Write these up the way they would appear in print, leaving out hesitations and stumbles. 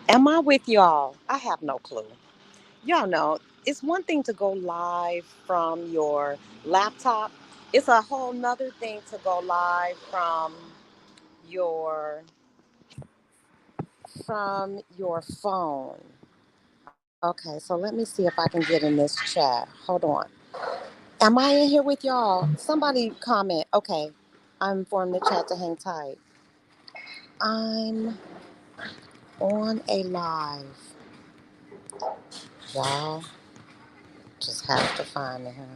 Am I with y'all? I have no clue. Y'all know, it's one thing to go live from your laptop. It's a whole nother thing to go live your from your phone. Okay, so let me see if I can get in this chat. Hold on. Am I in here with y'all? Somebody comment. Okay. I'm informed the chat to hang tight. I'm on a live. Y'all just have to find me here.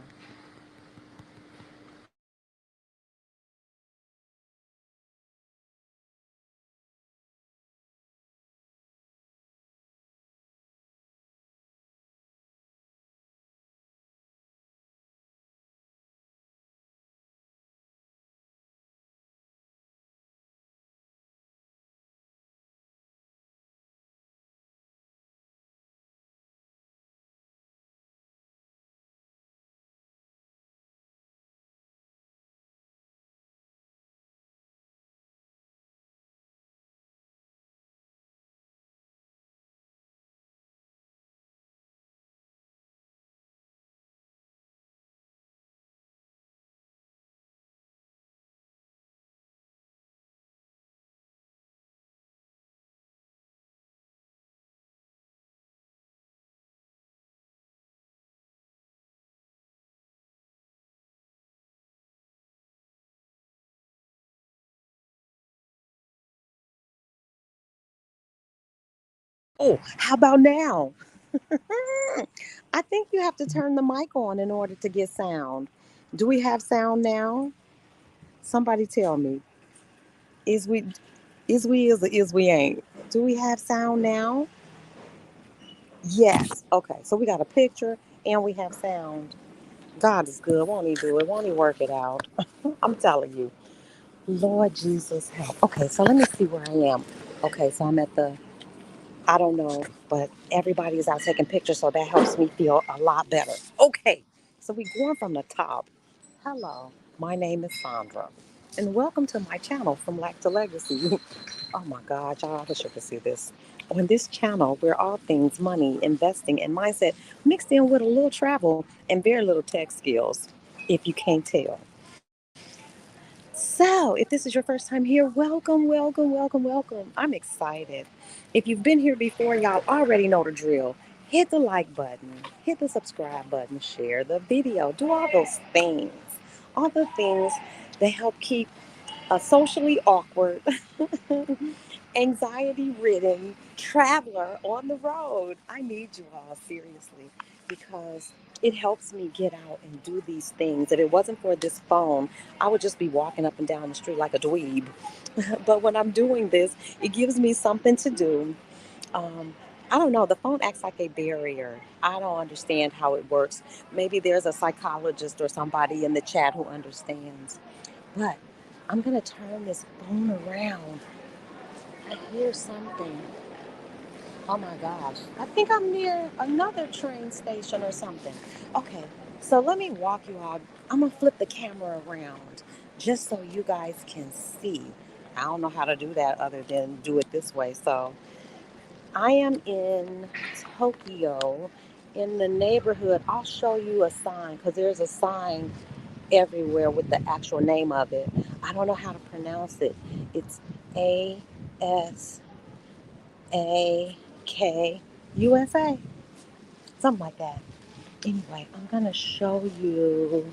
Oh, how about now? I think you have to turn the mic on in order to get sound. Do we have sound now? Somebody tell me. Is we is we ain't? Do we have sound now? Yes. Okay. So we got a picture and we have sound. God is good. Won't he do it? Won't he work it out? I'm telling you. Lord Jesus help. Okay, so let me see where I am. Okay, so I'm at the I don't know, but everybody is out taking pictures, so that helps me feel a lot better. Okay, so we're going from the top. Hello, my name is Sandra, and welcome to my channel, From Lack to Legacy. Oh my God, y'all, I wish you could see this. On this channel, we're all things money, investing, and mindset mixed in with a little travel and very little tech skills, if you can't tell. So, if this is your first time here, welcome, welcome, welcome, welcome. I'm excited. If you've been here before, y'all already know the drill. Hit the like button, hit the subscribe button, share the video, do all those things. All the things that help keep a socially awkward, anxiety ridden traveler on the road. I need you all, seriously, because it helps me get out and do these things. If it wasn't for this phone, I would just be walking up and down the street like a dweeb. But when I'm doing this, it gives me something to do. Um, I don't know. The phone acts like a barrier. I don't understand how it works. Maybe there's a psychologist or somebody in the chat who understands. But I'm going to turn this phone around. I hear something. Oh my gosh. I think I'm near another train station or something. Okay, so let me walk you out. I'm going to flip the camera around just so you guys can see. I don't know how to do that other than do it this way. So I am in Tokyo in the neighborhood. I'll show you a sign because there's a sign everywhere with the actual name of it. I don't know how to pronounce it. It's ASAK USA, something like that. Anyway, I'm gonna show you.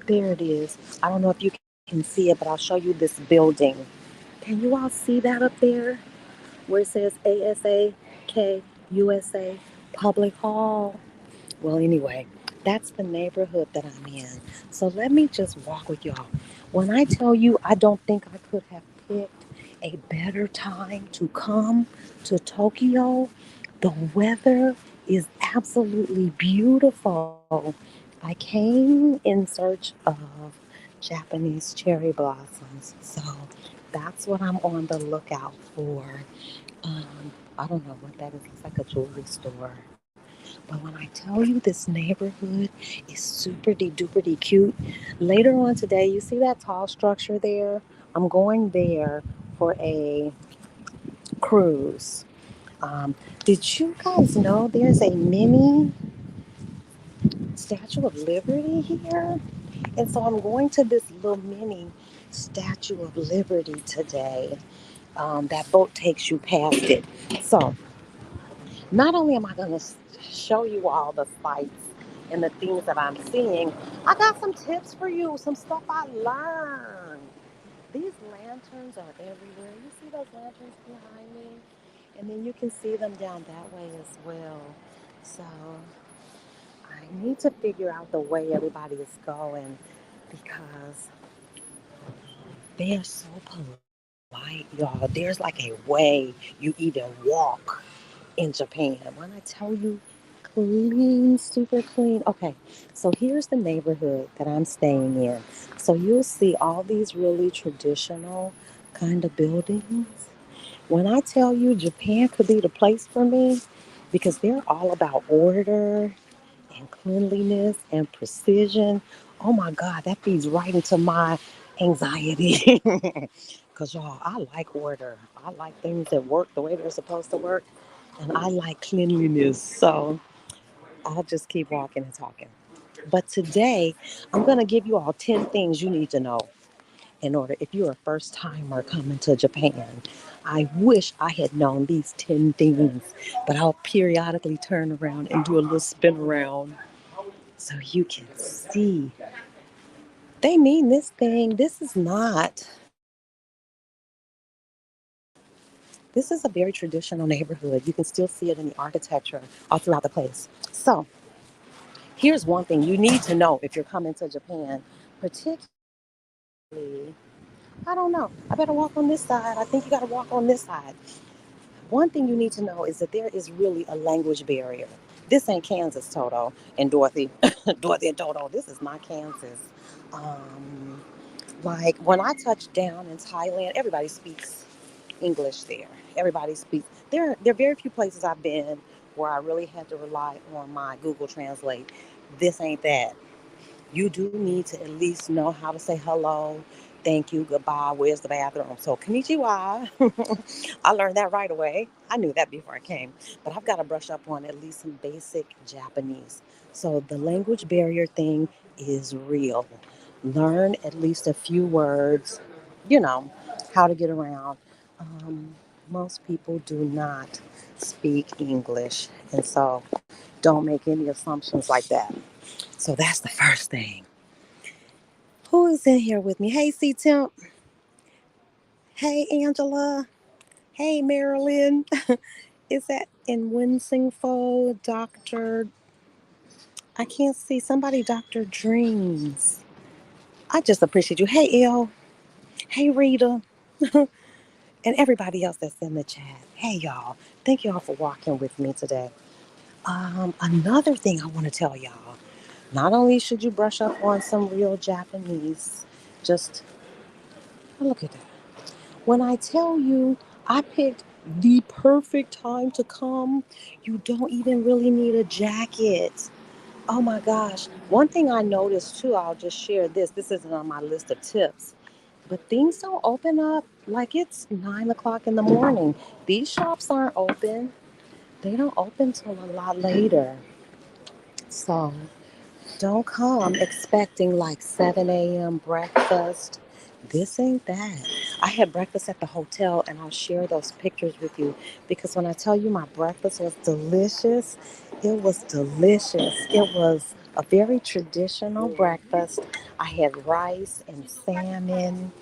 There it is. I don't know if you can see it, but I'll show you this building. Can you all see that up there where it says ASAK USA Public Hall? Well, anyway, that's the neighborhood that I'm in. So let me just walk with y'all. When I tell you, I don't think I could have picked a better time to come to Tokyo. The weather is absolutely beautiful. I came in search of Japanese cherry blossoms. So that's what I'm on the lookout for. I don't know what that is. It's like a jewelry store. But when I tell you this neighborhood is super duper cute, later on today, you see that tall structure there? I'm going there for a cruise. Um, did you guys know there's a mini Statue of Liberty here? And so I'm going to this little mini Statue of Liberty today. That boat takes you past it. So not only am I going to show you all the sights and the things that I'm seeing, I got some tips for you, some stuff I learned. These lanterns are everywhere. You see those lanterns behind me? And then you can see them down that way as well. So I need to figure out the way everybody is going because they are so polite, y'all. There's like a way you even walk in Japan. When I tell you clean, super clean. Okay, so here's the neighborhood that I'm staying in. So you'll see all these really traditional kind of buildings. When I tell you Japan could be the place for me because they're all about order and cleanliness and precision. Oh my God, that feeds right into my anxiety. Because, y'all, I like order. I like things that work the way they're supposed to work. And I like cleanliness. So I'll just keep walking and talking. But today, I'm going to give you all 10 things you need to know in order, if you're a first timer coming to Japan. I wish I had known these 10 things, but I'll periodically turn around and do a little spin around so you can see. They mean this thing. This is a very traditional neighborhood. You can still see it in the architecture all throughout the place. So, here's one thing you need to know if you're coming to Japan, particularly, I don't know. I better walk on this side. I think you got to walk on this side. One thing you need to know is that there is really a language barrier. This ain't Kansas, Toto and Dorothy. Dorothy and Toto, this is not Kansas. Um, like when I touched down in Thailand, everybody speaks English there. Everybody speaks. There are very few places I've been where I really had to rely on my Google Translate. This ain't that. You do need to at least know how to say hello, thank you, goodbye, where's the bathroom. So, konnichiwa. I learned that right away. I knew that before I came, but I've got to brush up on at least some basic Japanese. So, the language barrier thing is real. Learn at least a few words, you know, how to get around. Um, Most people do not speak English, and so don't make any assumptions like that. So that's the first thing. Who is in here with me? Hey, C Temp. Hey, Angela. Hey, Marilyn. Is that in Winsingful? Dr. I can't see. Somebody, Dr. Dreams. I just appreciate you. Hey, Elle. Hey, Rita. And everybody else that's in the chat. Hey, y'all. Thank y'all for walking with me today. Another thing I want to tell y'all. Not only should you brush up on some real Japanese, just look at that. When I tell you I picked the perfect time to come, you don't even really need a jacket. Oh my gosh. One thing I noticed too, I'll just share this. This isn't on my list of tips, but things don't open up like it's 9 o'clock in the morning. These shops aren't open, they don't open till a lot later. So don't come expecting like 7 a.m. breakfast. This ain't that. I had breakfast at the hotel and I'll share those pictures with you because when I tell you my breakfast was delicious, it was delicious. It was a very traditional breakfast. I had rice and salmon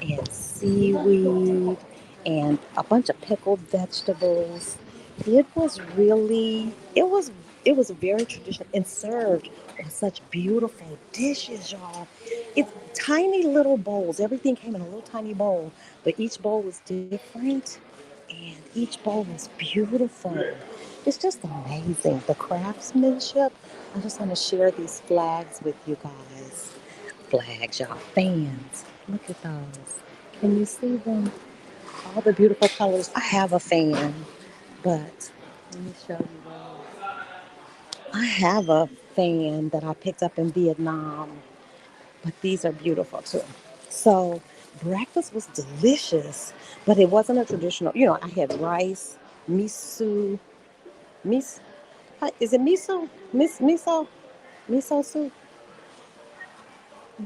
and seaweed and a bunch of pickled vegetables. It was very traditional and served in such beautiful dishes, y'all. It's tiny little bowls. Everything came in a little tiny bowl, but each bowl was different and each bowl was beautiful. It's just amazing. The craftsmanship. I just want to share these flags with you guys. Flags, y'all. Fans. Look at those. Can you see them? All the beautiful colors. I have a fan, but let me show you those. I have a fan that I picked up in Vietnam, but these are beautiful too. So breakfast was delicious, but it wasn't a traditional. I had rice. miso, mis, is it miso? Miso soup?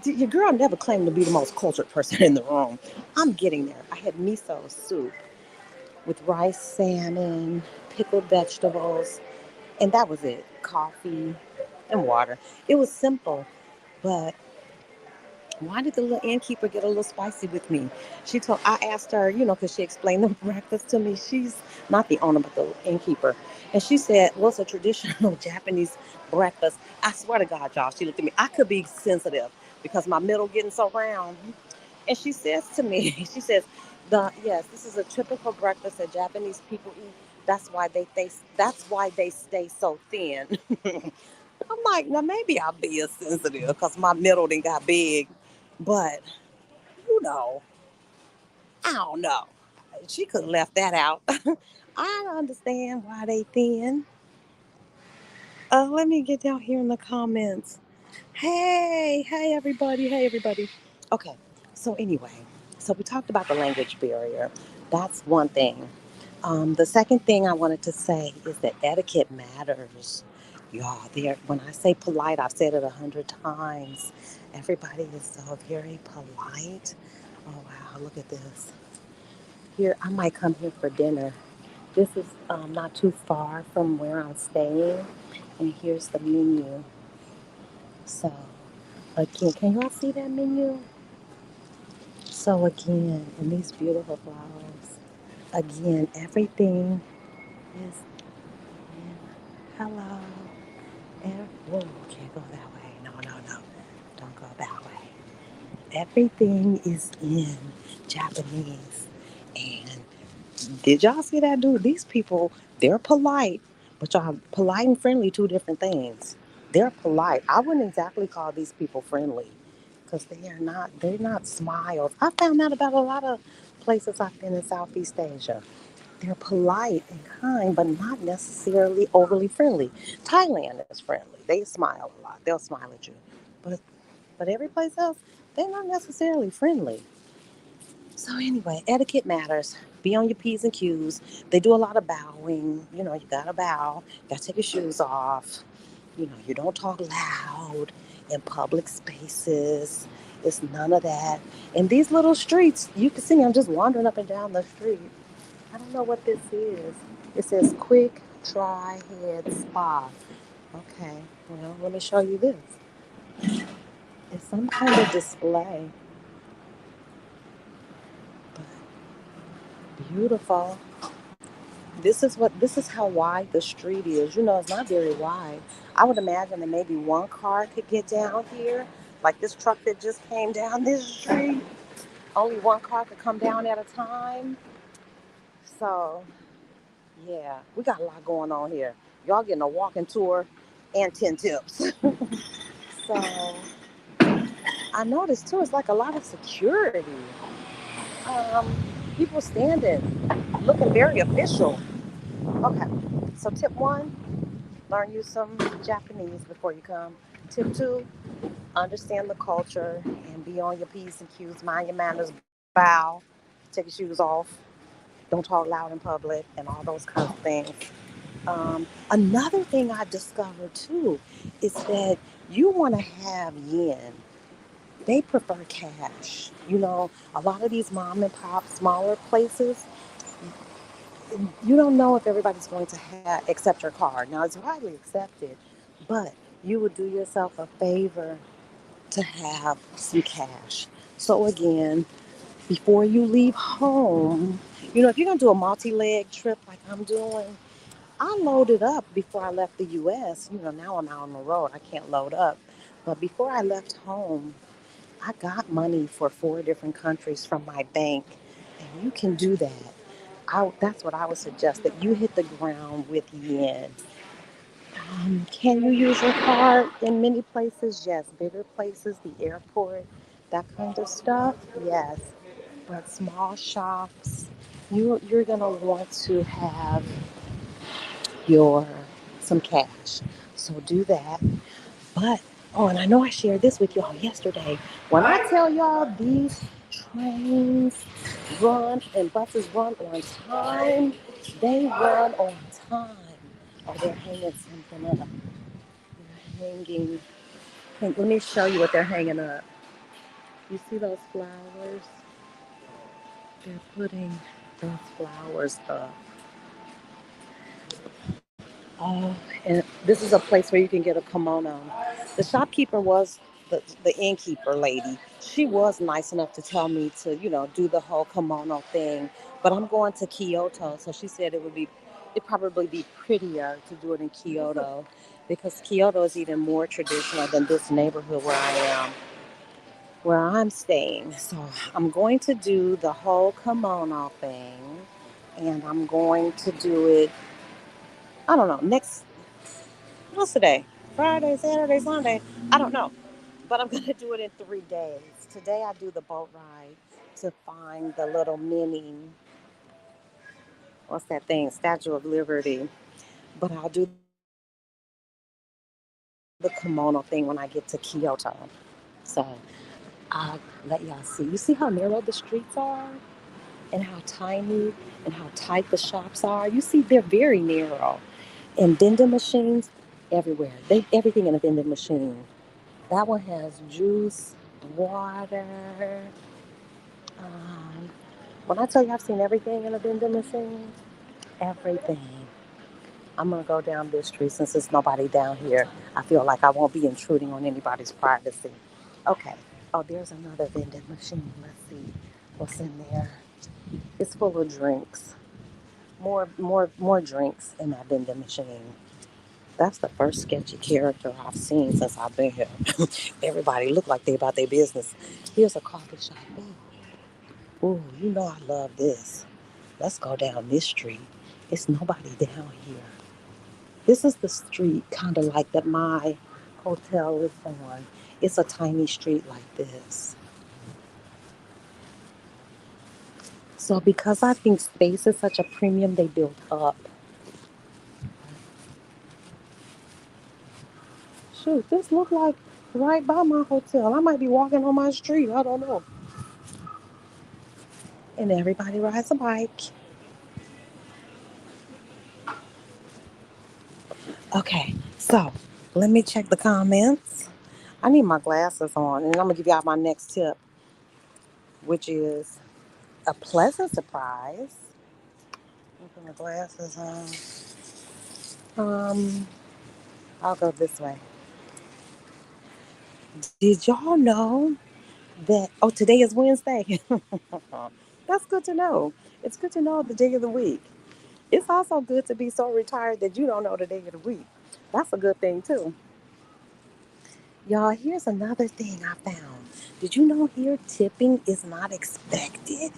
Your girl never claimed to be the most cultured person in the room. I'm getting there. I had miso soup with rice, salmon, pickled vegetables, and that was it. Coffee and water. It was simple, but why did the little innkeeper get a little spicy with me? I asked her, because she explained the breakfast to me. She's not the owner, but the innkeeper. And she said, well, it's a traditional Japanese breakfast. I swear to God, y'all, she looked at me. I could be sensitive because my middle getting so round. And she says to me, she says, yes, this is a typical breakfast that Japanese people eat. That's why they stay so thin. I'm like, now maybe I'll be a sensitive because my middle didn't got big. But, you know, I don't know. She could have left that out. I understand why they thin. Let me get down here in the comments. Hey, everybody. Hey, everybody. Okay, so anyway, so we talked about the language barrier. That's one thing. The second thing I wanted to say is that etiquette matters. Y'all, when I say polite, I've said it 100 times. Everybody is so very polite. Oh, wow, look at this. Here, I might come here for dinner. This is not too far from where I'm staying. And here's the menu. So, again, can y'all see that menu? So, again, and these beautiful flowers. Again, everything is in. Hello. Whoa, can't go that way. No. Don't go that way. Everything is in Japanese. And did y'all see that dude? These people, they're polite, but y'all, polite and friendly, two different things. They're polite. I wouldn't exactly call these people friendly because they're not smiles. I found out about a lot of places I've been in Southeast Asia. They're polite and kind, but not necessarily overly friendly. Thailand is friendly. They smile a lot. They'll smile at you. But every place else, they're not necessarily friendly. So anyway, etiquette matters. Be on your P's and Q's. They do a lot of bowing. You gotta bow. You gotta take your shoes off. You don't talk loud in public spaces. It's none of that. And these little streets, you can see me. I'm just wandering up and down the street. I don't know what this is. It says Quick Try Head Spa. Okay, well, let me show you this. It's some kind of display, but beautiful. This is how wide the street is. It's not very wide. I would imagine that maybe one car could get down here. Like this truck that just came down this street. Only one car could come down at a time. So yeah, we got a lot going on here. Y'all getting a walking tour and 10 tips. So I noticed too, it's like a lot of security. Um, People standing, looking very official. Okay, so tip one, learn you some Japanese before you come. Tip two, understand the culture and be on your P's and Q's, mind your manners, bow, take your shoes off, don't talk loud in public, and all those kinds of things. Another thing I discovered too is that you want to have yen. They prefer cash. A lot of these mom and pop smaller places, you don't know if everybody's going to accept your card. Now, it's widely accepted, but you would do yourself a favor to have some cash. So, again, before you leave home, if you're going to do a multi leg trip like I'm doing, I loaded up before I left the US. Now I'm out on the road. I can't load up. But before I left home, I got money for 4 different countries from my bank, and you can do that. That's what I would suggest, that you hit the ground with yen. Can you use your card in many places? Yes. Bigger places, the airport, that kind of stuff? Yes. But small shops, you're going to want to have your some cash. So do that. But and I know I shared this with y'all yesterday. When I tell y'all these trains, run and buses run on time. They run on time. Oh, they're hanging something up. They're hanging. Let me show you what they're hanging up. You see those flowers? They're putting those flowers up. Oh, and this is a place where you can get a kimono. The shopkeeper was the innkeeper lady. She was nice enough to tell me to, do the whole kimono thing. But I'm going to Kyoto, so she said it'd probably be prettier to do it in Kyoto because Kyoto is even more traditional than this neighborhood where I'm staying. So I'm going to do the whole kimono thing, and I'm going to do it. I don't know. What's today? Friday, Saturday, Sunday. I don't know. But I'm going to do it in 3 days. Today I do the boat ride to find the little mini, what's that thing? Statue of Liberty. But I'll do the kimono thing when I get to Kyoto. So I'll let y'all see. You see how narrow the streets are? And how tiny and how tight the shops are? You see, they're very narrow. And vending machines everywhere. Everything in a vending machine. That one has juice, water. Um, when I tell you I've seen everything in a vending machine, everything. I'm gonna go down this street since there's nobody down here. I feel like I won't be intruding on anybody's privacy. Okay. Oh, there's another vending machine. Let's see what's in there. It's full of drinks. More drinks in that vending machine. That's the first sketchy character I've seen since I've been here. Everybody look like they about their business. Here's a coffee shop. Ooh, you know I love this. Let's go down this street. It's nobody down here. This is the street kind of like that my hotel is on. It's a tiny street like this. So because I think space is such a premium, they built up. Shoot, this look like right by my hotel. I might be walking on my street. I don't know. And everybody rides a bike. Okay, so let me check the comments. I need my glasses on, and I'm gonna give y'all my next tip, which is a pleasant surprise. Put my glasses on. I'll go this way. Did y'all know that? Oh, today is Wednesday. That's good to know. It's good to know the day of the week. It's also good to be so retired that you don't know the day of the week. That's a good thing too. Y'all, here's another thing I found. Did you know here tipping is not expected?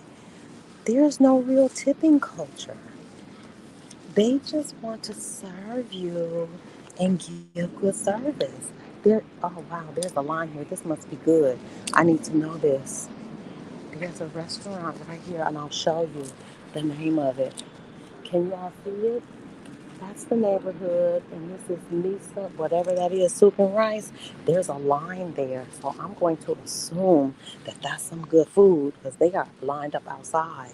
There's no real tipping culture. They just want to serve you and give good service. Oh wow, there's a line here. This must be good. I need to know this. There's a restaurant right here, and I'll show you the name of it. Can y'all see it? That's the neighborhood, and this is Lisa, whatever that is, soup and rice. There's a line there, so I'm going to assume that that's some good food because they are lined up outside.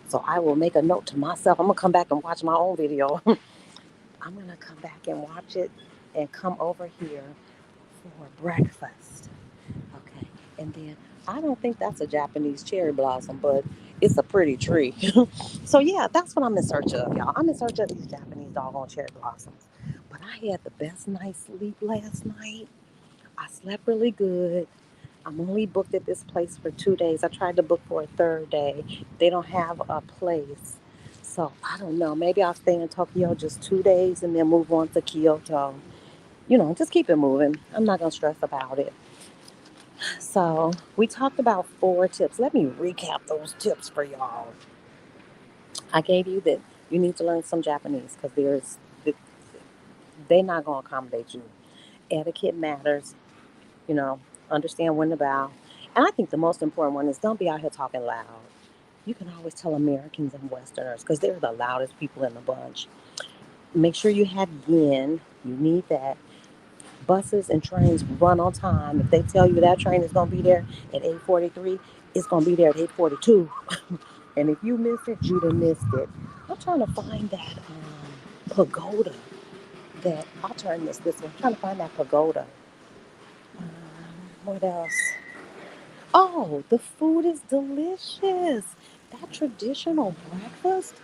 So I will make a note to myself. I'm gonna come back and watch my own video. I'm gonna come back and watch it and come over here for breakfast. Okay, and then I don't think that's a Japanese cherry blossom, but it's a pretty tree. So yeah, that's what I'm in search of, y'all. I'm in search of these Japanese doggone cherry blossoms. But I had the best night's sleep last night. I slept really good. I'm only booked at this place for 2 days. I tried to book for a third day. They don't have a place. So I don't know. Maybe I'll stay in Tokyo just 2 days and then move on to Kyoto. Just keep it moving. I'm not going to stress about it. So we talked about 4 tips. Let me recap those tips for y'all. I gave you that you need to learn some Japanese because they're not going to accommodate you. Etiquette matters. You know, understand when to bow. And I think the most important one is don't be out here talking loud. You can always tell Americans and Westerners because they're the loudest people in the bunch. Make sure you have yen. You need that. Buses and trains run on time. If they tell you that train is going to be there at 8:43, it's going to be there at 8:42. And if you miss it, you done missed it. I'm trying to find that pagoda. That I'll turn this way. I'm trying to find that pagoda. Um, what else? Oh, the food is delicious. That traditional breakfast,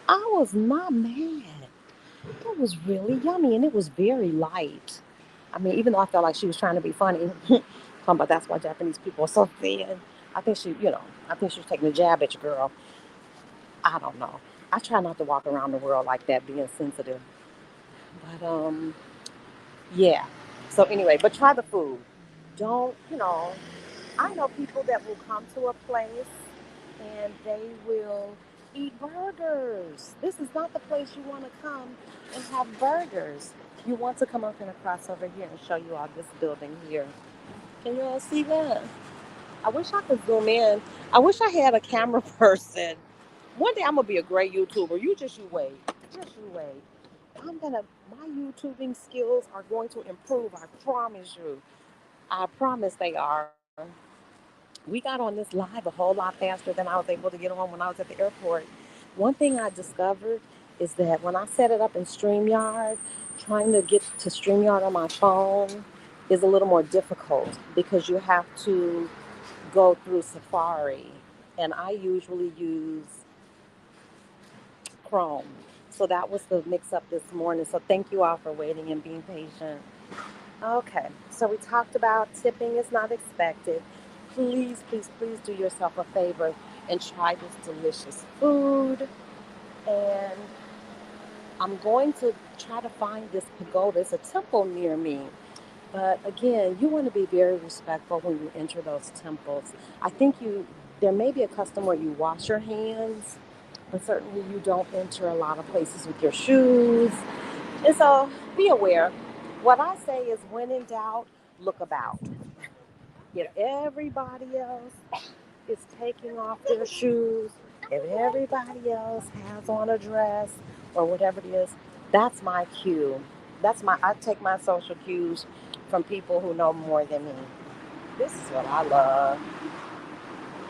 I was not mad. It was really yummy and it was very light. I mean, even though I felt like she was trying to be funny, talking about that's why Japanese people are so thin. I think I think she was taking a jab at your girl. I don't know. I try not to walk around the world like that, being sensitive. But yeah. So anyway, but try the food. Don't, I know people that will come to a place and they will eat burgers. This is not the place you want to come and have burgers. You want to come up and across over here and show you all this building here. Can you all see that? I wish I could zoom in. I wish I had a camera person. One day I'm gonna be a great YouTuber. You wait. Just you wait. My YouTubing skills are going to improve. I promise you. I promise they are. We got on this live a whole lot faster than I was able to get on when I was at the airport. One thing I discovered is that when I set it up in StreamYard, trying to get to StreamYard on my phone is a little more difficult because you have to go through Safari. And I usually use Chrome. So that was the mix up this morning. So thank you all for waiting and being patient. Okay, so we talked about tipping is not expected. Please, please, please do yourself a favor and try this delicious food. And I'm going to try to find this pagoda. It's a temple near me. But again, you want to be very respectful when you enter those temples. I think there may be a custom where you wash your hands, but certainly you don't enter a lot of places with your shoes. And so be aware. What I say is when in doubt, look about. If everybody else is taking off their shoes, if everybody else has on a dress or whatever it is, that's my cue. I take my social cues from people who know more than me. This is what I love.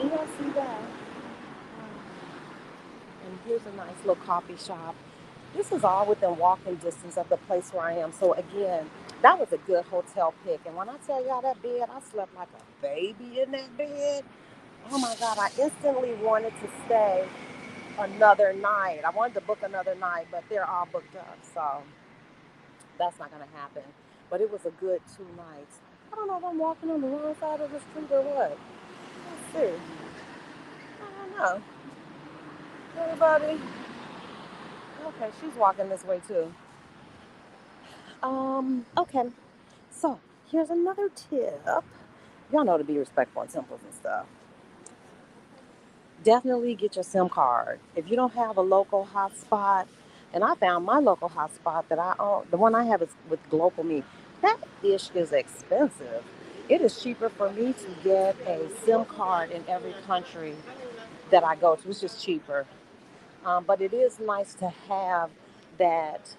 And y'all see that? And here's a nice little coffee shop. This is all within walking distance of the place where I am. So again, that was a good hotel pick. And when I tell y'all that bed, I slept like a baby in that bed. Oh my God, I instantly wanted to stay another night. I wanted to book another night, but they're all booked up. So that's not going to happen. But it was a good 2 nights. I don't know if I'm walking on the wrong side of the street or what. Let's see. I don't know. Everybody. Okay, she's walking this way too. Okay. So here's another tip. Y'all know to be respectful in temples and stuff. Definitely get your SIM card. If you don't have a local hotspot, and I found my local hotspot that I own, the one I have is with Global Me. That dish is expensive. It is cheaper for me to get a SIM card in every country that I go to. It's just cheaper. But it is nice to have that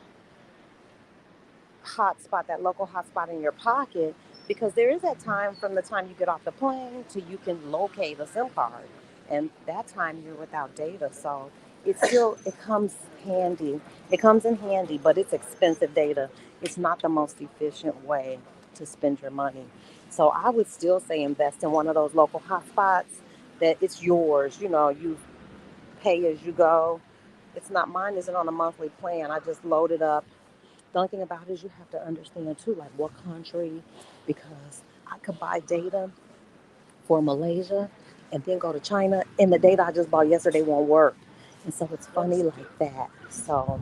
hotspot, that local hotspot in your pocket, because there is that time from the time you get off the plane to you can locate a SIM card, and that time you're without data. So it comes handy. It comes in handy, but it's expensive data. It's not the most efficient way to spend your money. So I would still say invest in one of those local hotspots that it's yours. You pay as you go. It's not mine. Isn't on a monthly plan. I just load it up. The only thing about it is you have to understand too, like what country, because I could buy data for Malaysia and then go to China, and the data I just bought yesterday won't work. And so it's funny like that. So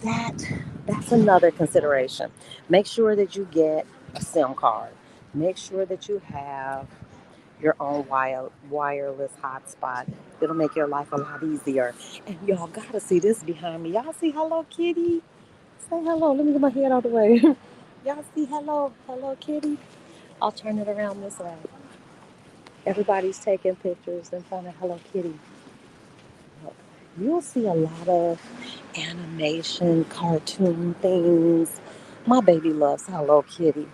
that that's another consideration. Make sure that you get a SIM card. Make sure that you have your own wireless hotspot. It'll make your life a lot easier. And y'all gotta see this behind me. Y'all see Hello Kitty? Say hello. Let me get my head out of the way. Y'all see Hello Kitty? I'll turn it around this way. Everybody's taking pictures in front of Hello Kitty. Look, you'll see a lot of animation, cartoon things. My baby loves Hello Kitty.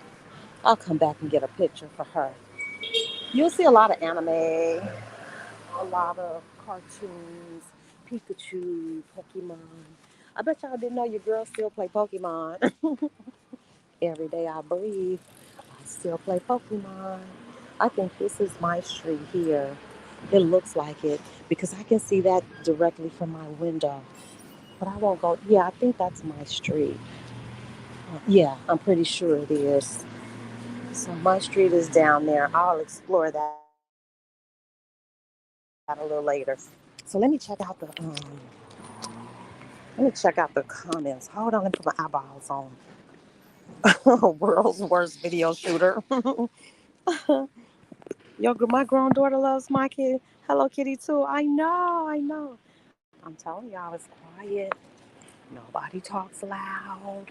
I'll come back and get a picture for her. You'll see a lot of anime, a lot of cartoons, Pikachu, Pokemon. I bet y'all didn't know your girl still play Pokemon. Every day I breathe, I still play Pokemon. I think this is my street here. It looks like it because I can see that directly from my window. But I won't go. Yeah, I think that's my street. Yeah, I'm pretty sure it is. So my street is down there. I'll explore that a little later. So let me check out the comments. Hold on, let me put my eyeballs on. World's worst video shooter. My grown daughter loves my kid. Hello Kitty too. I know, I know. I'm telling y'all it's quiet. Nobody talks loud.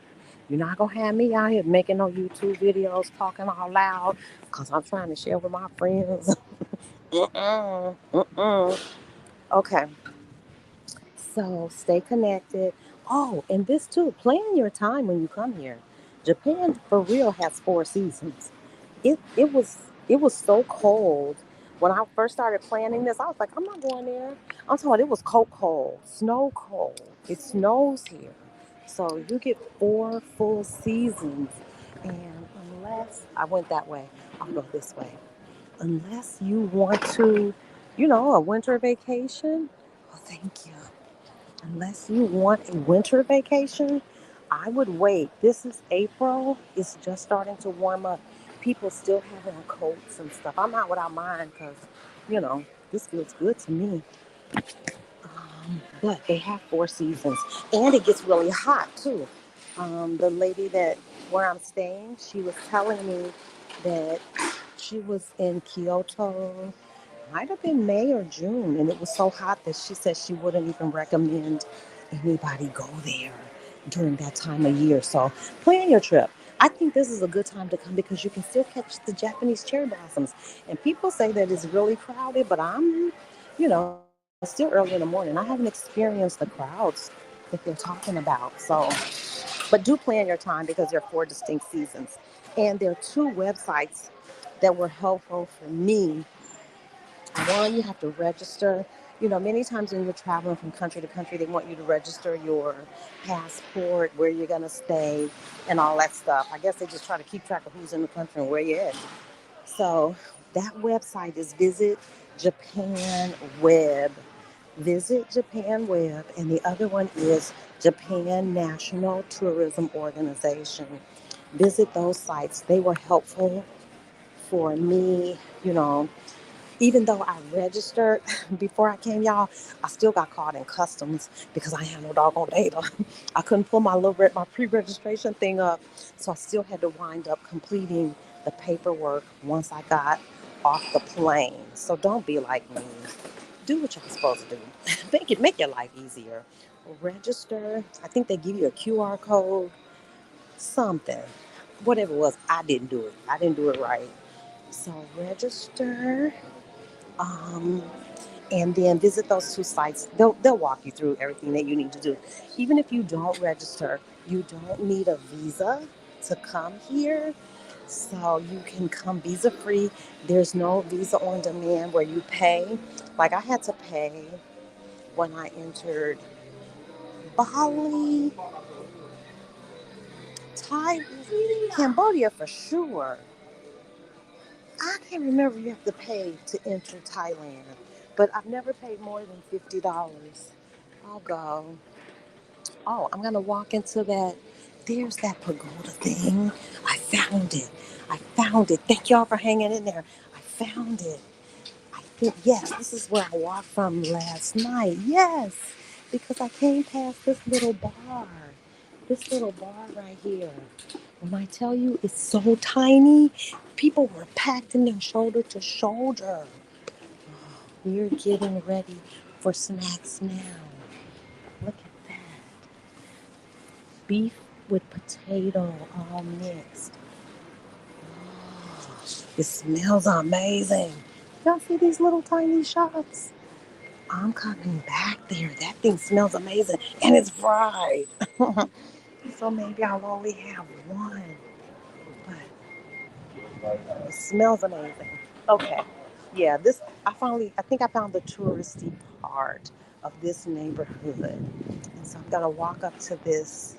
You're not gonna have me out here making no YouTube videos talking all loud because I'm trying to share with my friends. Mm-mm, mm-mm. Okay, so stay connected. Oh, and this too, plan your time when you come here. Japan for real has 4 seasons. It was so cold when I first started planning this. I was like, I'm not going there. I'm talking. It was cold, snow cold. It snows here, so you get 4 full seasons. And unless I went that way, I'll go this way. Unless you want to, a winter vacation. Oh, thank you. Unless you want a winter vacation, I would wait. This is April. It's just starting to warm up. People still have on coats and stuff. I'm not without mine because, this feels good to me. But they have 4 seasons. And it gets really hot too. The lady where I'm staying, she was telling me that she was in Kyoto, might have been May or June, and it was so hot that she said she wouldn't even recommend anybody go there during that time of year. So plan your trip. I think this is a good time to come because you can still catch the Japanese cherry blossoms. And people say that it's really crowded, but it's still early in the morning. I haven't experienced the crowds that they're talking about. But do plan your time because there are 4 distinct seasons. And there are 2 websites that were helpful for me. One, you have to register. Many times when you're traveling from country to country, they want you to register your passport, where you're going to stay, and all that stuff. I guess they just try to keep track of who's in the country and where you're at. So that website is Visit Japan Web. Visit Japan Web. And the other one is Japan National Tourism Organization. Visit those sites. They were helpful for me, even though I registered before I came, y'all, I still got caught in customs because I had no doggone data. I couldn't pull my pre-registration thing up, so I still had to wind up completing the paperwork once I got off the plane. So don't be like me. Do what you're supposed to do. Make your life easier. Register. I think they give you a QR code, something. Whatever it was, I didn't do it. I didn't do it right. So register. Um, and then visit those 2 sites. They'll walk you through everything that you need to do. Even if you don't register, you don't need a visa to come here. So you can come visa free. There's no visa on demand where you pay. Like I had to pay when I entered Bali, Thai, Cambodia for sure. I can't remember you have to pay to enter Thailand, but I've never paid more than $50. I'll go. Oh, I'm gonna walk into that. There's that pagoda thing. I found it. I found it. Thank y'all for hanging in there. I found it. I think yes, this is where I walked from last night. Yes, because I came past this little bar. This little bar right here. When I tell you it's so tiny, people were packed in there shoulder to shoulder. We're getting ready for snacks now. Look at that. Beef with potato all mixed. It smells amazing. Y'all see these little tiny shops? I'm coming back there. That thing smells amazing. And it's fried. So maybe I'll only have one. But it smells amazing. Okay. Yeah, I think I found the touristy part of this neighborhood. And so I'm gonna walk up to this.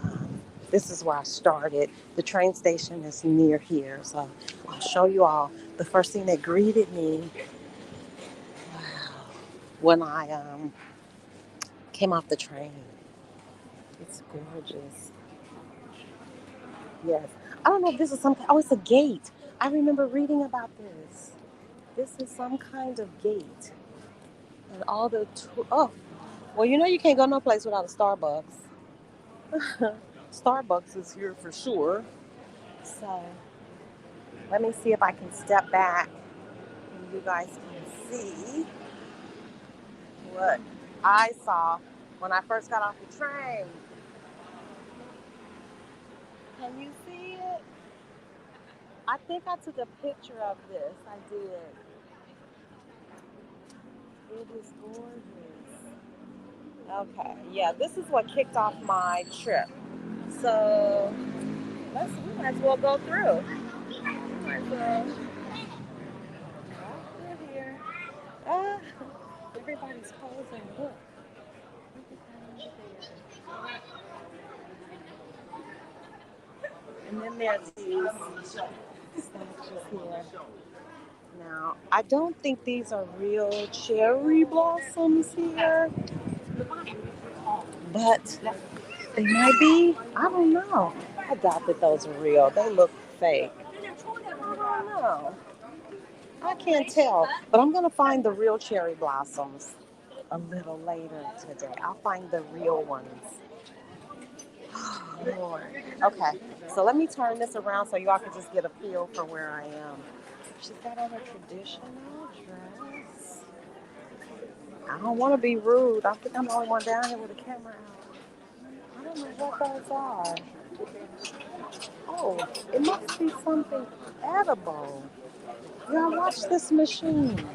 Um, this is where I started. The train station is near here, so I'll show you all. The first thing that greeted me, wow, when I came off the train. It's gorgeous. Yes. I don't know if this is some. Oh, it's a gate. I remember reading about this. This is some kind of gate, and all the oh, well, you know you can't go no place without a Starbucks. Starbucks is here for sure. So let me see if I can step back and you guys can see what I saw when I first got off the train. Can you see it? I think I took a picture of this. I did. It is gorgeous. Okay, yeah, this is what kicked off my trip. So we might as well go through. We might as well walk through here. Ah, everybody's posing. Look, look at that over there. And then there's these statues here. Now, I don't think these are real cherry blossoms here, but they might be. I don't know. I doubt that those are real. They look fake. I don't know. I can't tell. But I'm going to find the real cherry blossoms a little later today. I'll find the real ones. Oh, Lord. Okay. So let me turn this around so y'all can just get a feel for where I am. She's got on her traditional dress. I don't want to be rude. I think I'm the only one down here with a camera out. I don't know what those are. Oh, it must be something edible. Yeah, watch this machine.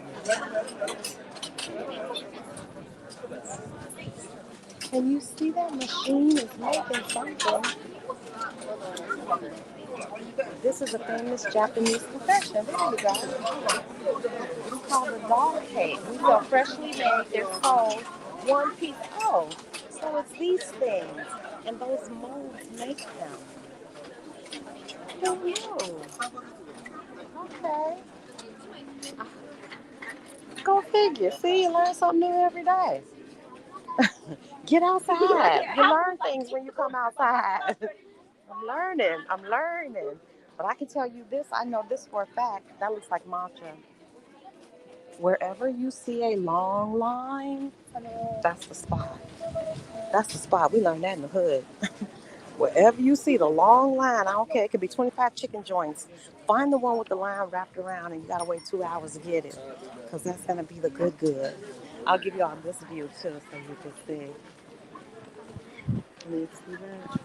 Can you see that machine is making something? This is a famous Japanese confection. There you go. It's called a dog cake. These are freshly made. They're sold one piece. Oh, so it's these things. And those molds make them. Who knew? Okay. Go figure. See, you learn something new every day. Get outside. You learn things when you come outside. I'm learning. I'm learning. But I can tell you this. I know this for a fact. That looks like mantra. Wherever you see a long line, that's the spot. That's the spot. We learned that in the hood. Wherever you see the long line, I don't care. It could be 25 chicken joints. Find the one with the line wrapped around, and you gotta wait 2 hours to get it, cause that's gonna be the good good. I'll give y'all this view too, so you can see. Can you see that?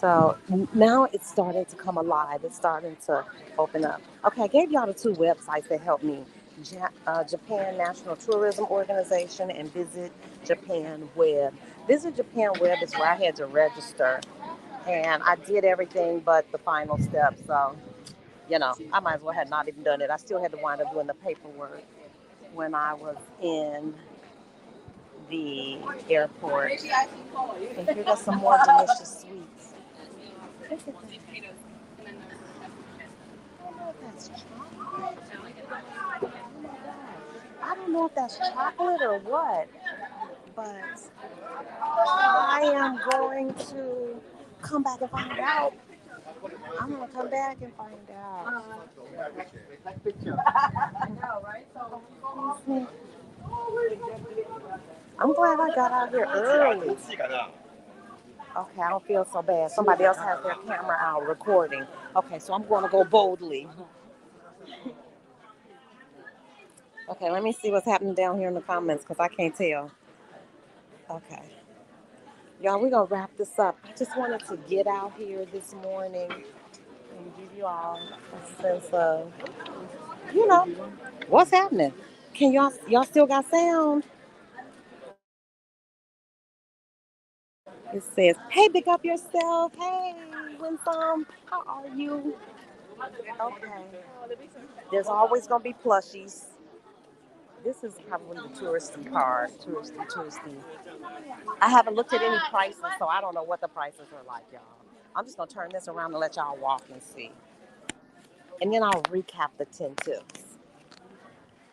So now it's starting to come alive. It's starting to open up. Okay, I gave y'all the two websites that helped me. Japan National Tourism Organization and Visit Japan Web. Visit Japan Web is where I had to register, and I did everything but the final step. So, I might as well have not even done it. I still had to wind up doing the paperwork when I was in the airport. And here got some more delicious sweets. Look at that. I don't know if that's chocolate. Oh my God. I don't know if that's chocolate or what, but I am going to come back and find out. I'm going to come back and find out. I'm glad I got out here early. Okay, I don't feel so bad. Somebody else has their camera out recording. Okay, so I'm going to go boldly. Okay, let me see what's happening down here in the comments because I can't tell. Okay. Y'all, we're going to wrap this up. I just wanted to get out here this morning and give you all a sense of, you know, what's happening. Can y'all still got sound? It says, hey, pick up yourself. Hey, Winsome, how are you? Okay. There's always gonna be plushies. This is probably the touristy part. Touristy, touristy. I haven't looked at any prices, so I don't know what the prices are like, y'all. I'm just gonna turn this around and let y'all walk and see. And then I'll recap the 10 tips.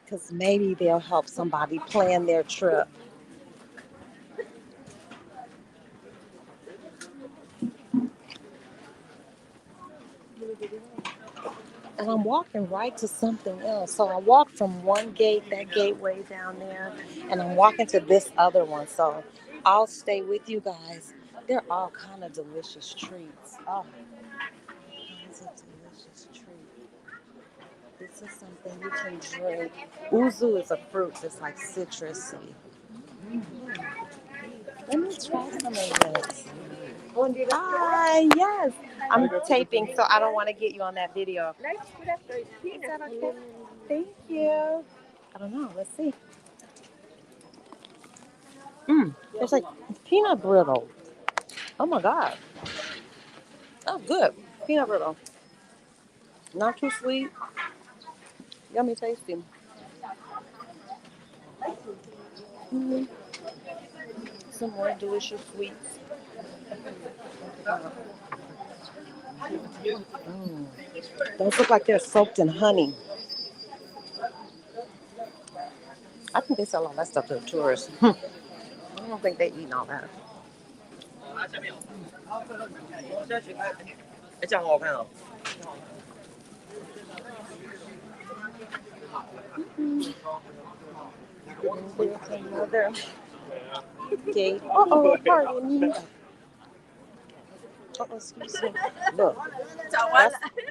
Because maybe they'll help somebody plan their trip. And I'm walking right to something else. So I walked from one gate, that gateway down there, and I'm walking to this other one. So I'll stay with you guys. They're all kind of delicious treats. Oh, it's a delicious treat. This is something you can drink. Uzu is a fruit that's like citrusy. Let me try some of this. Hi, yes. I'm taping, so I don't want to get you on that video. Is that okay? Thank you. I don't know. Let's see. It's like peanut brittle. Oh my god. Oh, good. Peanut brittle. Not too sweet. Yummy tasty. Mm, some more delicious sweets. Mm. Those look like they're soaked in honey. I think they sell all that stuff to the tourists. I don't think they eat all that. 哎，这样很好看哦。There's another gate. Uh-oh, pardon me. Oh, excuse me. Look,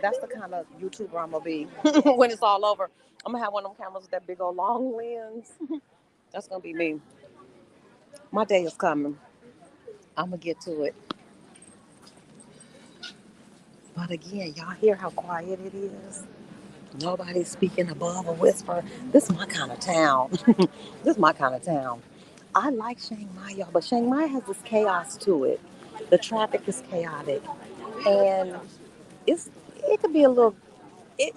that's the kind of YouTuber I'm gonna be when it's all over. I'm gonna have one of them cameras with that big old long lens. That's gonna be me. My day is coming. I'm gonna get to it. But again, y'all hear how quiet it is? Nobody's speaking above a whisper. This is my kind of town. This is my kind of town. I like Chiang Mai, y'all, but Chiang Mai has this chaos to it. The traffic is chaotic, and it's it could be a little. It,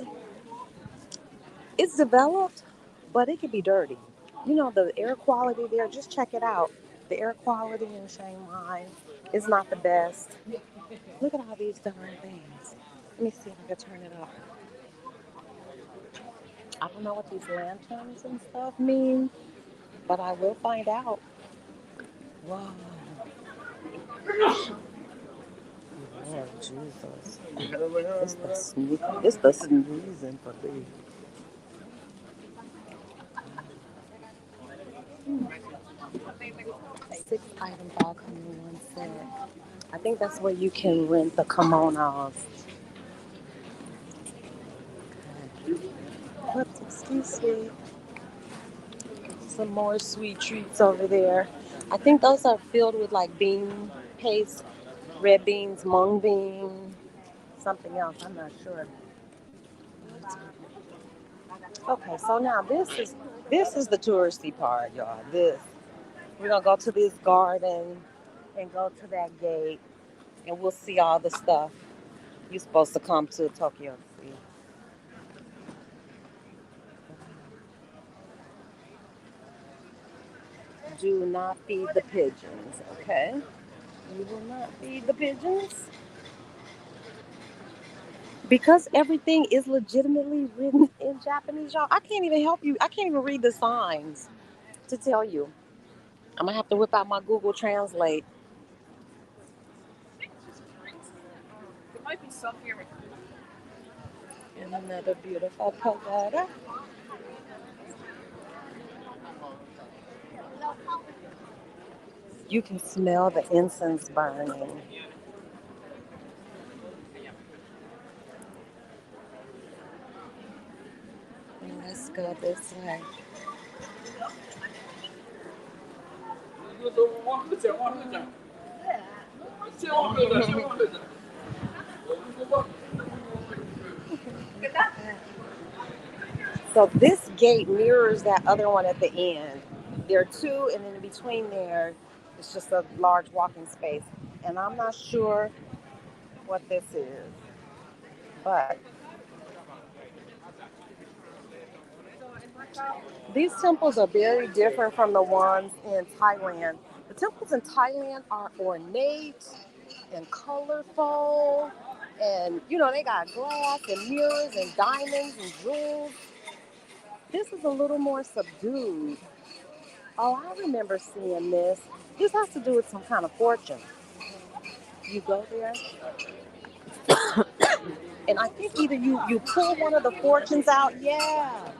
it's developed, but it could be dirty. You know, the air quality there, just check it out. The air quality in Chiang Mai is not the best. Look at all these darn things. Let me see if I can turn it up. I don't know what these lanterns and stuff mean, but I will find out. Wow. Lord Jesus. It's the sneezing for me. 6 items all come in one set. I think that's where you can rent the kimonos. Whoops, excuse me. Some more sweet treats over there. I think those are filled with like bean paste, red beans, mung bean, something else. I'm not sure. Okay, so now this is the touristy part, y'all. This we're gonna go to this garden and go to that gate, and we'll see all the stuff you're supposed to come to Tokyo to see. Do not feed the pigeons, okay? You will not feed the pigeons because everything is legitimately written in Japanese, y'all. I can't even help you. I can't even read the signs to tell you. I'm gonna have to whip out my Google Translate. And another beautiful pagoda. You can smell the incense burning. Let's go this way. So this gate mirrors that other one at the end. There are two, and then in between there, it's just a large walking space. And I'm not sure what this is, but These temples are very different from the ones in Thailand. The temples in Thailand are ornate and colorful, and they got glass and mirrors and diamonds and jewels. This is a little more subdued. Oh, I remember seeing this. This has to do with some kind of fortune. You go there, and I think either you pull one of the fortunes out, yeah,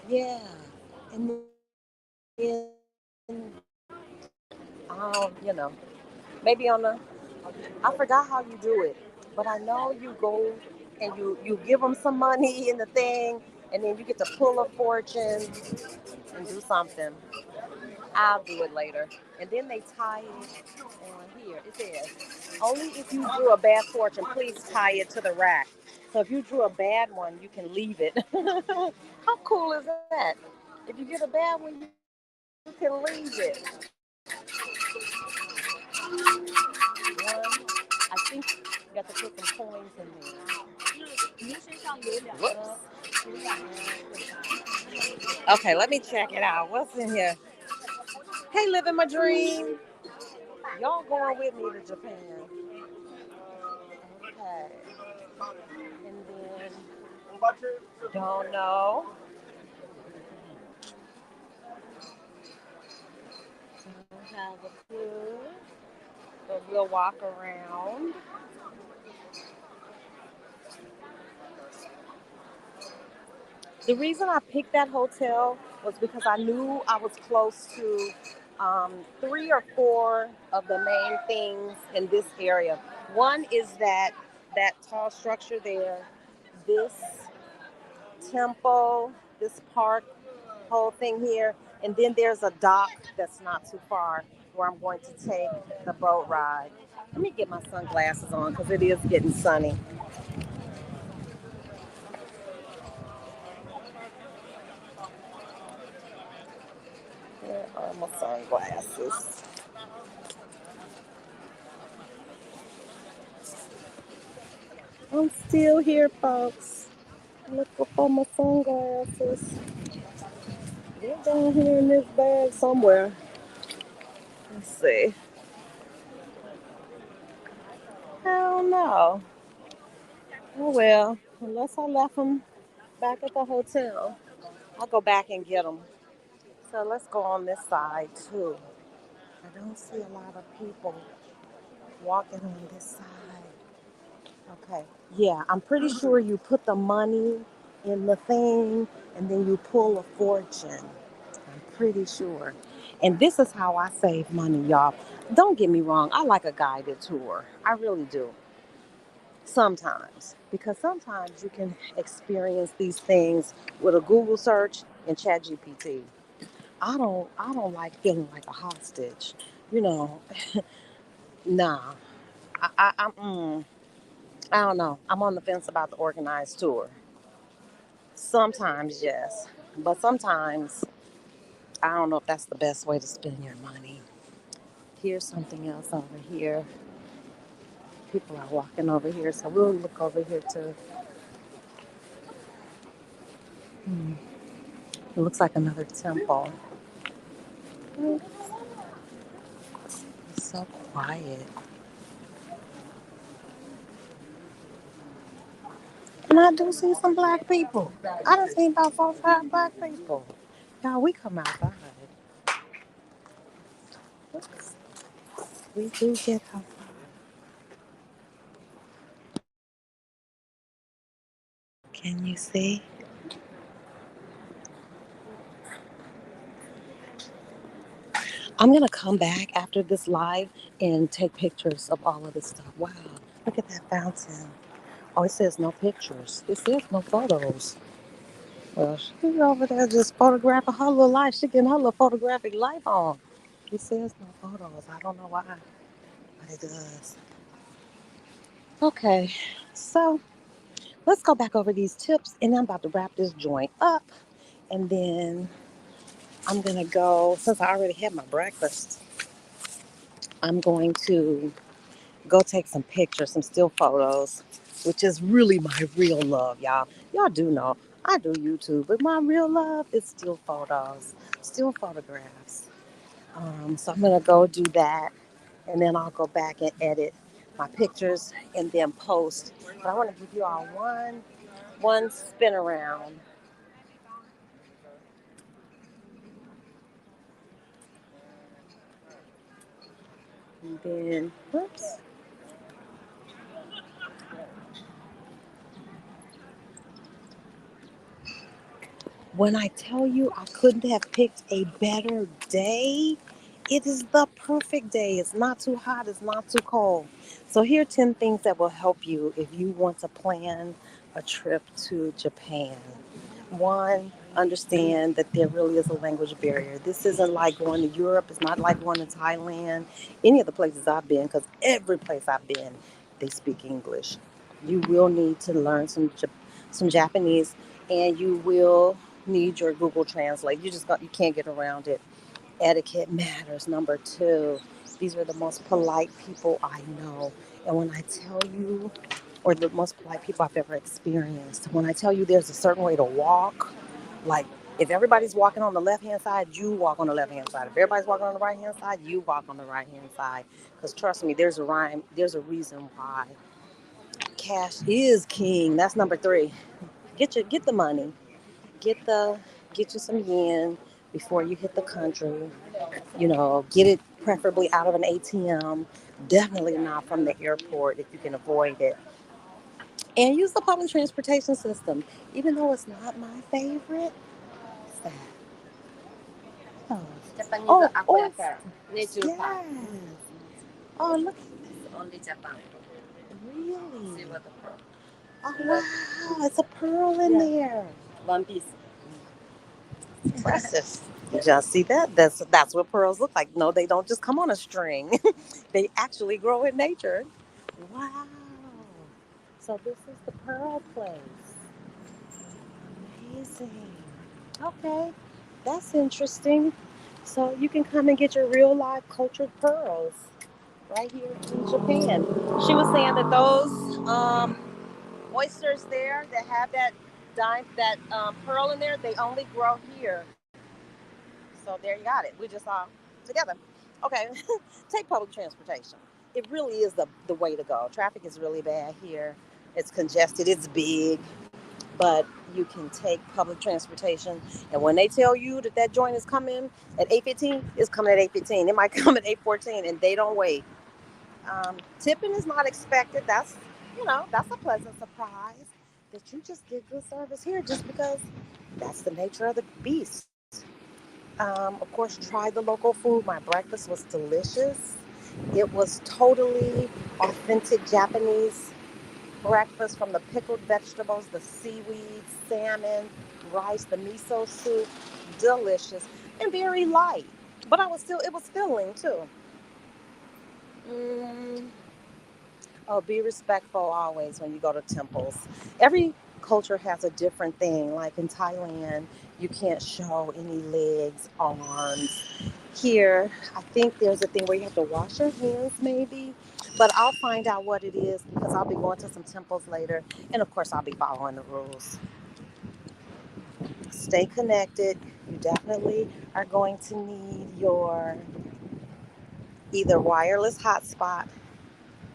yeah, and then maybe on the I forgot how you do it, but I know you go and you give them some money in the thing, and then you get to pull a fortune and do something. I'll do it later. And then they tie it on here. It says, only if you drew a bad fortune, please tie it to the rack. So if you drew a bad one, you can leave it. How cool is that? If you get a bad one, you can leave it. One, I think you got to put some coins in there. Whoops. Okay, let me check it out. What's in here? Hey, living my dream. Y'all going with me to Japan. Okay. And then, don't know. Don't have a clue. But we'll walk around. The reason I picked that hotel was because I knew I was close to three or four of the main things in this area. One is that tall structure there, this temple, this park, whole thing here, and then there's a dock that's not too far where I'm going to take the boat ride. Let me get my sunglasses on because it is getting sunny. Where are my sunglasses? I'm still here, folks. Looking for my sunglasses. They're down here in this bag somewhere. Let's see. I don't know. Oh well, unless I left them back at the hotel, I'll go back and get them. So let's go on this side too. I don't see a lot of people walking on this side. Okay. Yeah, I'm pretty sure you put the money in the thing and then you pull a fortune. I'm pretty sure. And this is how I save money, y'all. Don't get me wrong, I like a guided tour. I really do. Sometimes. Because sometimes you can experience these things with a Google search and ChatGPT. I don't like feeling like a hostage. You know, nah. I don't know. I'm on the fence about the organized tour. Sometimes, yes. But sometimes, I don't know if that's the best way to spend your money. Here's something else over here. People are walking over here, so we'll look over here too. It looks like another temple. It's so quiet. And I do see some black people. I done seen about 4 or 5 black people. Y'all, we come outside. We do get outside. Can you see? I'm gonna come back after this live and take pictures of all of this stuff. Wow, look at that fountain. Oh, it says no pictures. It says no photos. Well, she's over there just photographing her little life. She getting her little photographic life on. It says no photos. I don't know why, but it does. Okay, so let's go back over these tips, and I'm about to wrap this joint up, and then I'm gonna go. Since I already had my breakfast, I'm going to go take some pictures, some still photos, which is really my real love, y'all. Y'all do know. I do YouTube, but my real love is still photos, still photographs. So I'm gonna go do that, and then I'll go back and edit my pictures and then post. But I want to give you all one spin around. And then, whoops. When I tell you I couldn't have picked a better day, it is the perfect day. It's not too hot, it's not too cold. So, here are 10 things that will help you if you want to plan a trip to Japan. One, understand that there really is a language barrier. This isn't like going to Europe, it's not like going to Thailand, any of the places I've been, because every place I've been, they speak English. You will need to learn some Japanese, and you will need your Google Translate. You can't get around it. Etiquette matters. Number two, these are the most polite people I know. And when I tell you, or the most polite people I've ever experienced, when I tell you there's a certain way to walk, like if everybody's walking on the left hand side, you walk on the left hand side. If everybody's walking on the right hand side, you walk on the right hand side. Because trust me, there's a rhyme, there's a reason why. Cash is king. That's number three. Get the money. Get the get you some yen before you hit the country. Get it preferably out of an ATM. Definitely not from the airport if you can avoid it. And use the public transportation system, even though it's not my favorite. What's that? Oh, Japanese oh, aqua oyster. nature park. Yes. Oh, look. Only Japan. See Really? what the pearl. Oh, But wow. It's a pearl in there. one piece. Impressive. Did y'all see that? That's what pearls look like. No, they don't just come on a string. They actually grow in nature. Wow. So this is the pearl place. Amazing. Okay. That's interesting. So you can come and get your real live cultured pearls right here in Japan. She was saying that those oysters there that have that pearl in there, they only grow here. So there you got it. We just saw together. Okay, take public transportation. It really is the way to go. Traffic is really bad here. It's congested. It's big, but you can take public transportation. And when they tell you that joint is coming at 8:15, it's coming at 8:15. It might come at 8:14, and they don't wait. Tipping is not expected. That's a pleasant surprise that you just get good service here just because that's the nature of the beast. Of course, try the local food. My breakfast was delicious. It was totally authentic Japanese breakfast, from the pickled vegetables, the seaweed, salmon, rice, the miso soup. Delicious and very light. But it was filling too. Mm, Oh, be respectful always when you go to temples. Every culture has a different thing. Like in Thailand, you can't show any legs, arms. Here, I think there's a thing where you have to wash your hands, maybe. But I'll find out what it is because I'll be going to some temples later. And of course, I'll be following the rules. Stay connected. You definitely are going to need your either wireless hotspot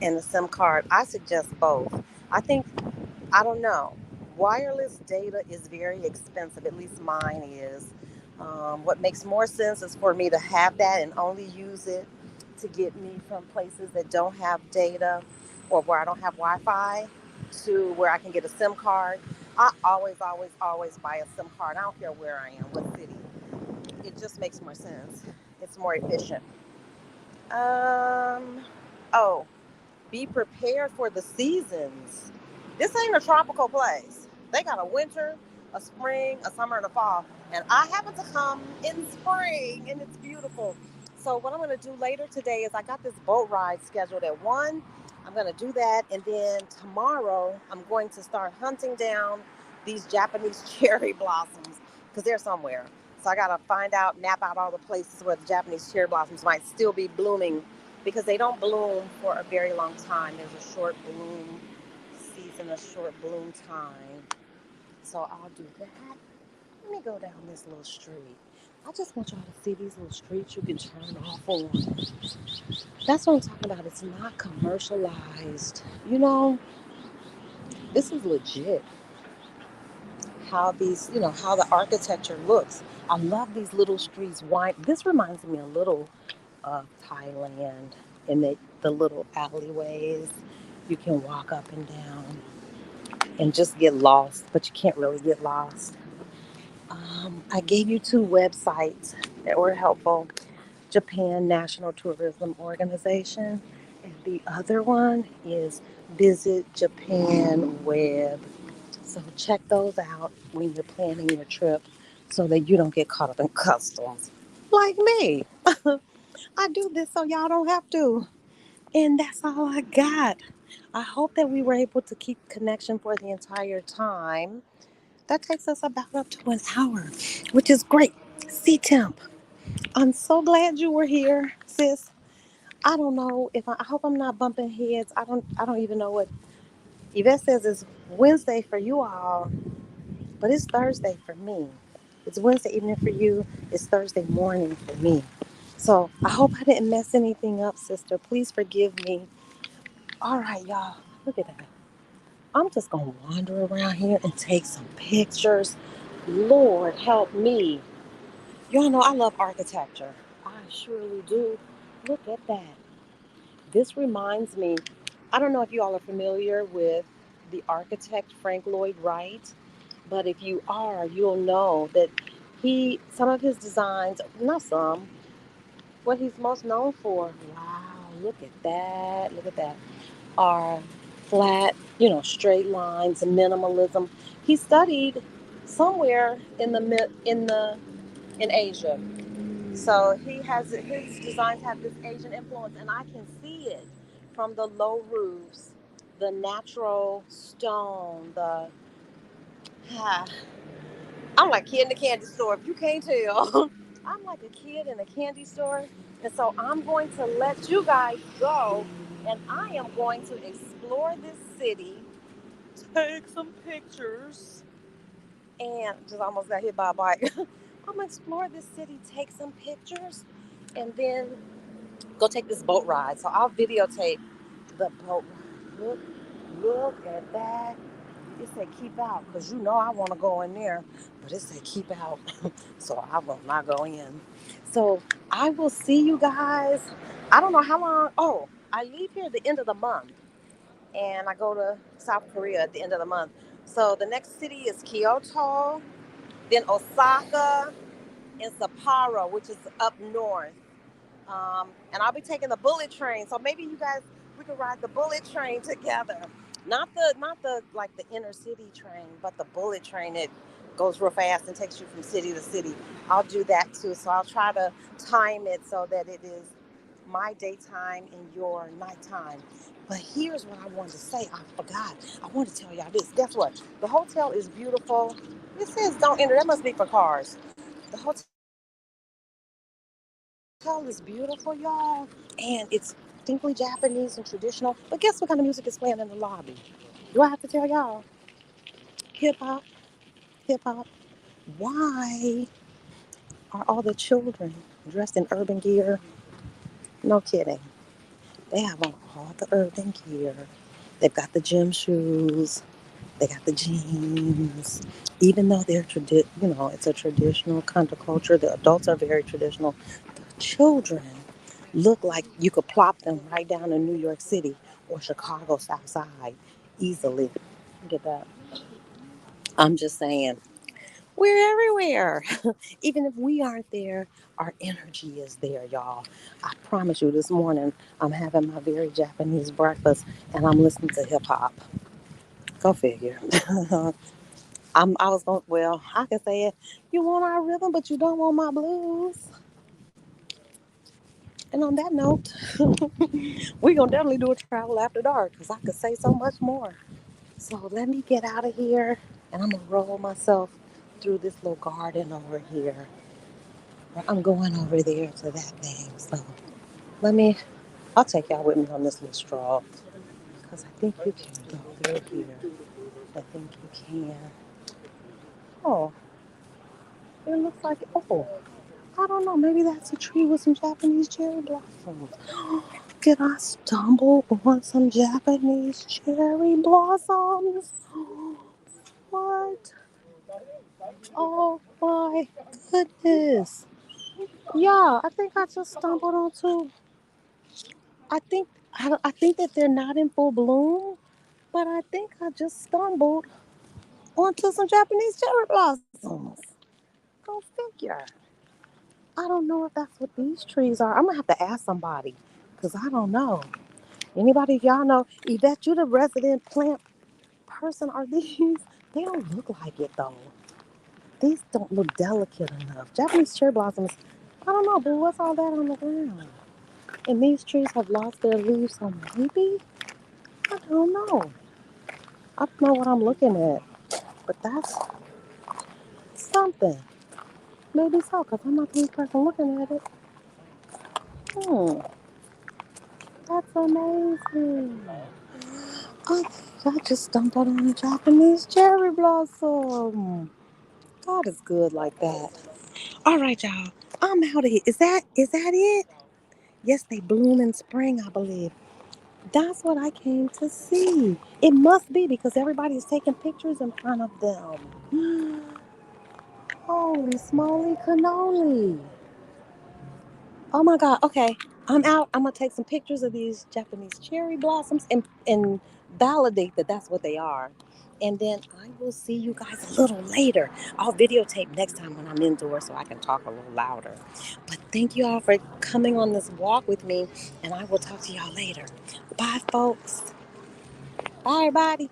and a SIM card. I suggest both. I think I don't know. Wireless data is very expensive, at least mine is. What makes more sense is for me to have that and only use it to get me from places that don't have data or where I don't have Wi Fi to where I can get a SIM card. I always, always, always buy a SIM card. I don't care where I am, what city. It just makes more sense. It's more efficient. Um, oh, be prepared for the seasons. This ain't a tropical place. They got a winter, a spring, a summer, and a fall. And I happen to come in spring, and it's beautiful. So what I'm going to do later today is I got this boat ride scheduled at 1. I'm going to do that. And then tomorrow, I'm going to start hunting down these Japanese cherry blossoms because they're somewhere. So I got to find out, map out all the places where the Japanese cherry blossoms might still be blooming because they don't bloom for a very long time. There's a short bloom season, a short bloom time. So I'll do that. Let me go down this little street. I just want y'all to see these little streets you can turn off on. That's what I'm talking about. It's not commercialized. You know, this is legit. How these, how the architecture looks. I love these little streets. Why? This reminds me a little of Thailand in the little alleyways. You can walk up and down and just get lost, but you can't really get lost. I gave you two websites that were helpful. Japan National Tourism Organization, and the other one is Visit Japan Web. So check those out when you're planning your trip so that you don't get caught up in customs. Like me. I do this so y'all don't have to. And that's all I got. I hope that we were able to keep connection for the entire time. That takes us about up to an hour, which is great. C-Temp. I'm so glad you were here, sis. I don't know if I hope I'm not bumping heads. I don't even know what Yvette says is Wednesday for you all, but it's Thursday for me. It's Wednesday evening for you. It's Thursday morning for me. So I hope I didn't mess anything up, sister. Please forgive me. All right, y'all. Look at that. I'm just gonna wander around here and take some pictures. Lord help me. Y'all know I love architecture. I surely do. Look at that. This reminds me, I don't know if you all are familiar with the architect Frank Lloyd Wright, but if you are, you'll know that some of his designs, not some, what he's most known for, wow, look at that, are flat, straight lines and minimalism. He studied somewhere in Asia. So his designs have this Asian influence, and I can see it from the low roofs, the natural stone, the ah, I'm like a kid in a candy store. If you can't tell, I'm like a kid in a candy store, and so I'm going to let you guys go, and I am going to explore this city, take some pictures, and just almost got hit by a bike. I'm gonna explore this city, take some pictures, and then go take this boat ride. So I'll videotape the boat ride. Look at that. It said keep out because I want to go in there, but it said keep out. So I will not go in. So I will see you guys. I don't know how long. Oh, I leave here at the end of the month and I go to South Korea at the end of the month. So the next city is Kyoto, then Osaka, and Sapporo, which is up north. And I'll be taking the bullet train. So maybe you guys, we could ride the bullet train together. Not the like the inner city train, but the bullet train that goes real fast and takes you from city to city. I'll do that too. So I'll try to time it so that it is my daytime and your nighttime. But here's what I wanted to say. I forgot. I wanted to tell y'all this. Guess what? The hotel is beautiful. It says don't enter. That must be for cars. The hotel is beautiful, y'all. And it's distinctly Japanese and traditional. But guess what kind of music is playing in the lobby? Do I have to tell y'all? Hip hop, hip hop. Why are all the children dressed in urban gear? No kidding. They have on all the urban gear. They've got the gym shoes. They got the jeans. Even though it's a traditional kind of culture. The adults are very traditional. The children look like you could plop them right down in New York City or Chicago South Side easily. Get that? I'm just saying, we're everywhere. Even if we aren't there, our energy is there, y'all. I promise you, this morning I'm having my very Japanese breakfast and I'm listening to hip hop. Go figure. I was going, well, I can say it. You want our rhythm, but you don't want my blues. And on that note, we're going to definitely do a travel after dark because I could say so much more. So let me get out of here and I'm going to roll myself through this little garden over here. I'm going over there to that thing. So let me, I'll take y'all with me on this little stroll because I think you can go through here. I think you can. know. It looks like, oh, I don't know. Maybe that's a tree with some Japanese cherry blossoms. Did I stumble on some Japanese cherry blossoms? What? Oh my goodness. Yeah, I think I just stumbled onto. I think that they're not in full bloom, but I think I just stumbled onto some Japanese cherry blossoms. Go figure. I don't know if that's what these trees are. I'm gonna have to ask somebody because I don't know. Anybody, if y'all know, Yvette, you the resident plant person. Are these? They don't look like it though. These don't look delicate enough. Japanese cherry blossoms. I don't know, but what's all that on the ground? And these trees have lost their leaves, so maybe I don't know. I don't know what I'm looking at, but that's something. Maybe so, because I'm not the only person looking at it. Hmm, that's amazing. I just stumbled on a Japanese cherry blossom. God is good like that. All right, y'all. I'm out of here. Is that it? Yes, they bloom in spring, I believe. That's what I came to see. It must be because everybody's taking pictures in front of them. Holy smoly cannoli. Oh my God. Okay. I'm out. I'm going to take some pictures of these Japanese cherry blossoms and validate that that's what they are. And then I will see you guys a little later. I'll videotape next time when I'm indoors so I can talk a little louder. But thank you all for coming on this walk with me. And I will talk to y'all later. Bye, folks. Bye, everybody.